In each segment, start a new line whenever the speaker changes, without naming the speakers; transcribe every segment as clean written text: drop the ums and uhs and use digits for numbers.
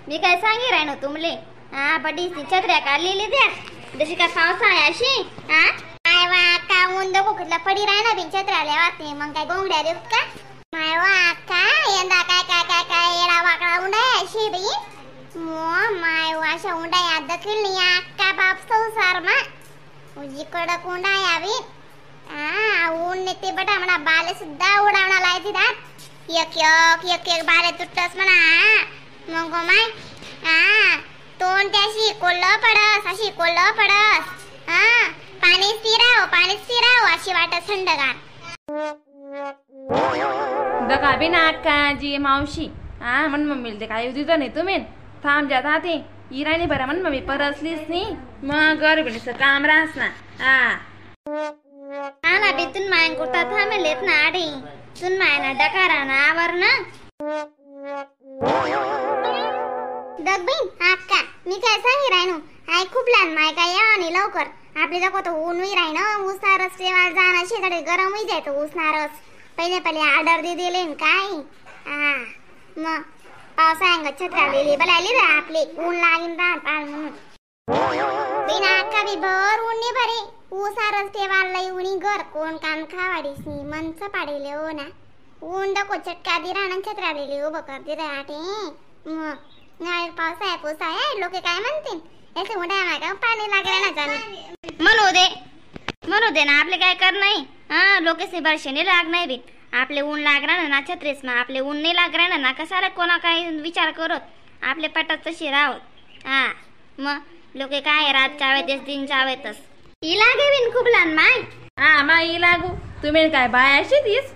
मी काय सांगी राहिनो तुमले हा बडी छत्र्या काढलेली द्या जशी काय पावसाळ्याशी हा काय वा का ऊन दो कुठला पडी राहिना बिन छत्र्या लेवाते मग काय गोंगड्या देत का माय वा का यंदा काय काय काय काय येडा वाकडा उंडाय अशी बी मो माय वा अशा उंडाय याद दखिल का बाप संसार मा उजी कडक उंडाय यावी ऊन नेते बटा म्हणा बाले सुद्धा उडावणा लायती दात एक बाले तुटस म्हणा मग माय तोंड त्याशी कोल्लं पडस अशी कोल्लं पडस पाणी स्थिराव अशी वाटत थंडगार
दगा बिना अक्काजी मावशी म्हण मम्मीला ते काय दिलं नाही तुम्ही थांब जात आते इराणी बरं म्हण मम्मी परसलीस नाही मग गरबीचं काम राहस ना
ना बेतून मायन कुर्ता थांबलेत ना आडी तुन मायना डकारा ना आवर ना दगबीन अक्का मी काय सांगी राहिनो हाय खूप लहान माय काय या आणि लवकर आपले जको तो ऊन वी राहिनो उसनारस सेवा जाना शेकडे गरम होई जाय तो उसनारस पहिले ऑर्डर दे दिले काय मग पावसाळ्यात छत्र्या लिहिली बलायली रे आपली ऊन लागीन राहत म्हणून बिना अक्का बी भर ऊन ने भरे उसनारस सेवा लई उनी घर कोण कान खावाडीस नी मनच पाडेले हो ना ऊन दको चटका दि राहणं छत्र्या लिहिली उभं कर दे आटे मग पावसाळ्या पोसाळ्या लोक काय म्हणतील ऐसे उड्या मागा पाणी लागले ना जाणे म्हणू दे ना आपले काय कर नाही लोकेसनी वर्षाने लाग नाही बी आपले ऊन लागणार ना छत्रीस ना आपले ऊन नाही लागणार ना कसाला कोणा काय विचार करत आपले पटत तशी राहत मग लोक काय रात चावेतस दिन चावेतस ही लागे बिन खूप लहान माय
माय ही लागू तुम्ही काय बाया शेतीस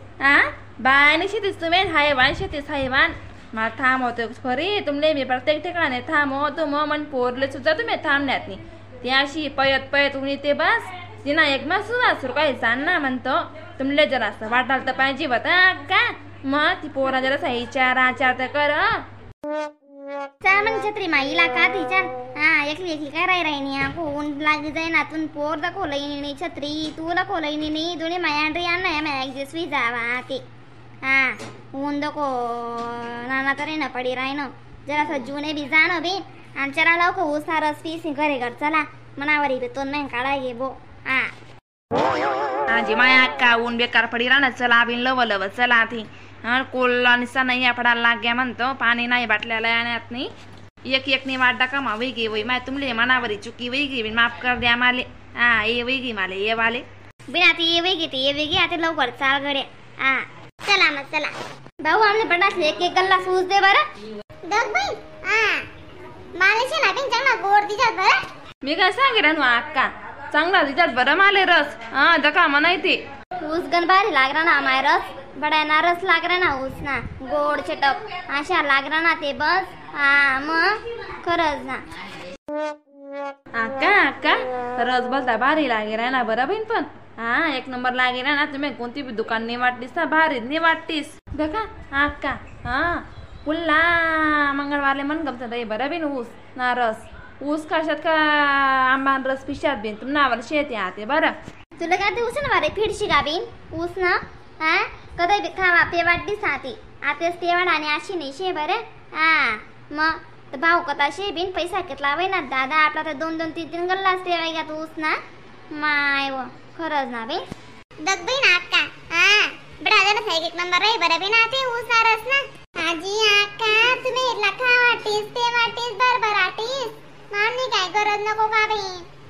बायाने शेतीस तुम्ही हायवान शेतीस हायवान मला थांबवतो खरी तुमले मी प्रत्येक ठिकाणी थांबवतो मग मन पोरले सुद्धा तुम्ही थांबण्यात नाही ती अशी पयत उणी ते बस तिना एक मास सुरू काही सांग म्हणतो तुमले जरा असं वाटायला तर पाहिजे बता का मग ती पोरा जरा विचार तर कर
मग छत्री माईला का तिच्या एकली काय राहिनी ऊन लागी जाय ना तुन पोर दाखवलंय छत्री तू दाखवलंय नाही दोन्ही मायांड्री आणा एक दिवस जावा ते ऊन दको नाना तरी ना पडी राहिनो जरा सज्जूने बी जाणं बी आमच्या लवकर उसनारस पीस घरे घर चला मनावरी बी तो नाही काढा घे बो
आजी माया अक्का ऊन बेकार पडी राहणं चला बिन लव चला ती कोल्ला निसा नाही पडायला लाग गया म्हणतो पाणी नाही बाटल्याला आणत नाही एक नी वाट टाका मा वैगी वै माय तुमले मनावरी चुकी वैगी माफ कर द्या माले ये वैगी माले ये वाले
बिना ती ये वेगी आता लवकर चाल गड्या चला मग चला भाऊ आमने पडासले एक गल्ला सूज दे बरं दग बाई माले छे ना बिन चांगला गोड दिसत बरं
मी काय सांगे रानू अक्का चांगला दिसत बरं माले रस दका म्हणायते
ऊस गणबारी लागरा ना माय रस बडा ना रस लागरा ना ऊस ना गोड चटक अशा लागरा ना ते बस मग खरंच ना
अक्का रस बसता भारी लागे ना बरं बहीण पण एक नंबर लागे ना तुम्ही कोणती बी दुकान नाही वाटलीस ना भारी नाही वाटतीस बघा अक्का पुल्ला मंगळवारले मन गमत रे बरं बिन ऊस ना रस ऊस कशात का आंबा रस पिशात बिन तुम नावर शेती आते बरं
तुला काय ते ऊस ना बारे फिडशी का बिन ऊस ना कधी बी खावा पे वाटली साती आतेच ते वाढ आणि अशी नाही शे बरं मग भाऊ कथा शे बिन पैसा घेतला वय ना दादा आपला तर 2-3 गल्ला असते का तू ऊस ना माय व खरंच ना बे दग बी ना अक्का बडा जरा एक नंबर रे बरं बी ना ते ऊस रस ना आजी अक्का तुम्ही इथला खावाटीस ते वाटीस बरबराटीस मामी काय गरज नको का बी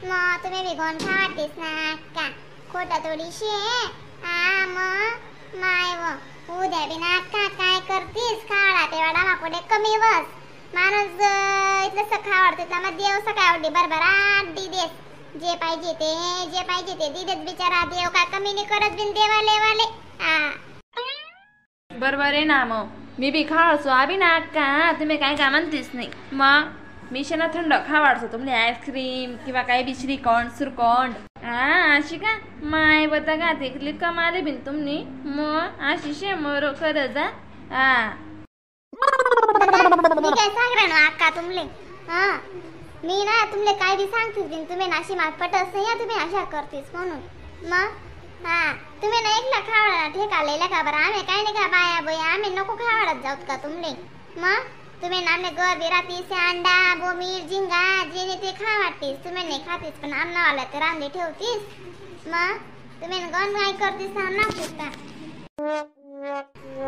मग तुम्ही बी गोन खावाटीस ना अक्का खोटा थोडीशी मग माय व उद्या बी ना अक्का काय करतीस खाडा ते वाडा माकोडे कमी वस माणूस इथलं खावाडतो तिथला मग देव सकाळी बरबराट दी देस जे पाहिजे ते दिदेत बिचारा देव का कमी नाही करत बिन देवाले वाले
बरोबर आहे ना मग मी बी खावाडसो आबी ना अक्का तुम्ही काय का म्हणतीस नाही मग मी शेना थंड खावाडसो तुमले आईस्क्रीम किंवा काही बी श्रीखंड सुरखंड अशी का माय बता का ते कमाले बिन तुम्ही मग अशी शे मरो खरंच
मी काय सांग ना अक्का तुमले मी ना तुमले काय बी सांगतीस बिन तुम्ही नाशी मात पटस नाही तुम्ही अशा करतीस म्हणून मग तुम्ही ना एकला खावाडा ठेका लेला का बरं आम्ही काय नाही का बाया आम्ही नको खावाडत जाऊत का तुमले मग तुम्ही नामने घर राहतीस अंडा बोमीर झिंगा जे नाही ते खा वाटतीस तुम्ही नाही खातीस पण आमना वाला तर रांधे ठेवतीस मग तुम्ही गण काय करतीस आमना पुसता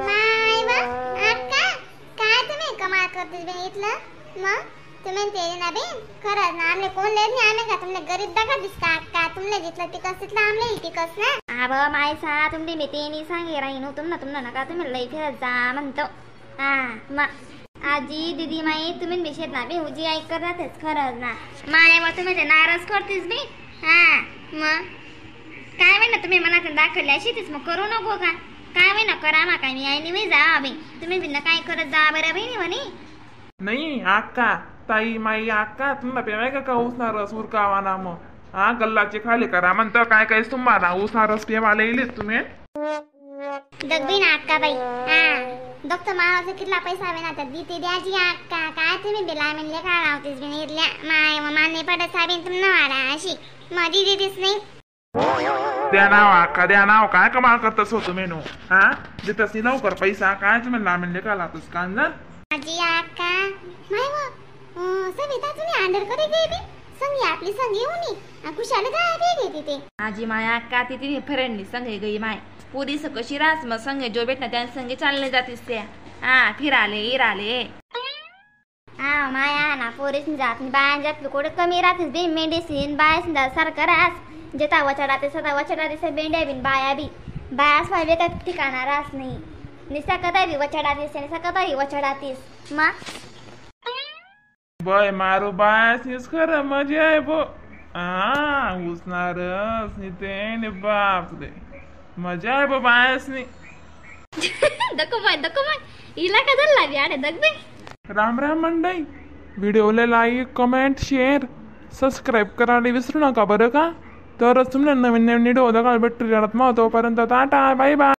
माय वा अक्का काय तुम्ही कमाल करतीस बे इथलं मग तुम्ही ते ना बे खरंच ना आमले कोण लेत नाही आम्ही का तुमले गरीब दाखा दिसता अक्का तुमले जितलं तिकस तिथलं आमले तिकस ना आब मायसा तुमले मी ते नाही सांगे राहीन तुमना नका तुम्ही लई फिरत जा म्हणतो हा मग आजी दीदी माई तुम्ही बेशेत ना बे उजी ऐक करतातच खरंच ना माय वा तुम्ही ते नाराज करतीस बे हा मग काय वेळ ना तुम्ही मला दाखवले अशी तीच मग करू नको का काय वेळ ना करा मा काय मी आई नाही जा बे तुम्ही बिना काय करत जा बरं बहिणी म्हणे
नाही अक्का ताई माई अक्का तुम्हाला पेवाय का उसना रस उरकावा ना मग हा गल्लाचे खाली करा म्हणतो काय काय तुम्हाला उसना रस पेवायला येईल तुम्ही
दगबीन अक्का बाई हा डॉक्टर मावाचा कितला पैसा हवे ना तर देते द्याची अक्का काय तुम्ही बिला म्हणले का लावतेस बिन इथल्या माय मान्य पडत साबीन तुम वाडा अशी माझी देतेस नाही
द्या नाव अक्का द्या नाव काय कमाल करतस हो तुम्ही नो हा देतस लवकर पैसा काय तुम्ही लांबले का लावतस कांदा
आजी अक्का माय व सविता तुम्ही अंडर करे गई बी संगी आपली संगी होनी खुशाल काय बी घेते ते
आजी माया अक्का ती तिने फ्रेंडली संगे गई माय पुरी कशी रास मग संगे जो भेटना त्या संगे चालले जातीस त्या हा फिराले इराले
हा माया ना पोरीस जात बाया जात कोडे कमी राहतेस बी मेडिसिन बायास सारखं रास जेता वचडाते सदा वचडाते से बेंड्या बिन बाया बी बायास व्हावे का ठिकाणा रास नाही निसा कदा बी वचडातीस निसा कदा बी वचडातीस मग
बय मारू बायस खरं मजा आहे बो हा उसणारच निते ने बाप रे मजा आहे बो बायसनी
दको माय इला का दल्ला बी आडे दगबे
राम राम मंडई व्हिडिओला लाईक कमेंट शेअर सबस्क्राईब करायला विसरू नका बरं का तरच तुम्हाला नवीन नवीन व्हिडिओ बघायला भेटतील मग तोपर्यंत टाटा बाय बाय